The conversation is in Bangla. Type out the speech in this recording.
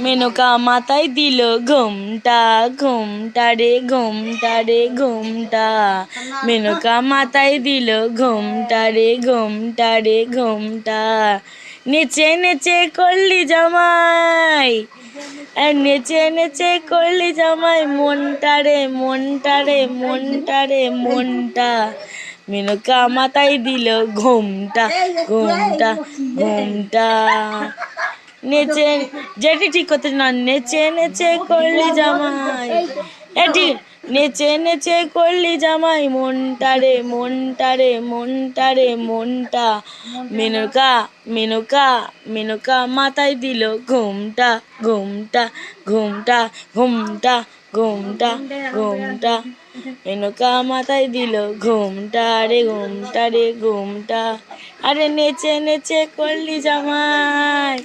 মেনকা মাথায় দিল ঘুমটা, ঘুমটা রে ঘুমটা রে ঘুমটা। মেনকা মাথায় দিল ঘুমটা রে ঘুমটা রে ঘুমটা। নেচে নেচে করলি জামাই, নেচে নেচে করলি জামাই মনটা রে মনটা রে মনটা রে মনটা। মেনকা মাথায় দিল ঘুমটা, ঘুমটা ঘুমটা। নেচে যেটি ঠিক করতে না, নেচে নেচে করলি জামাই, এটি নেচে নেচে করলি জামাই মনটা রে মনটা রে মনটা রে মনটা। মেনকা মেনকা মেনকা মাথায় দিল ঘুমটা, ঘুমটা ঘুমটা ঘুমটা ঘুমটা ঘুমটা। মেনকা মাথায় দিল ঘুমটা রে ঘুমটা রে ঘুমটা। আরে নেচে নেচে করলি জামাই।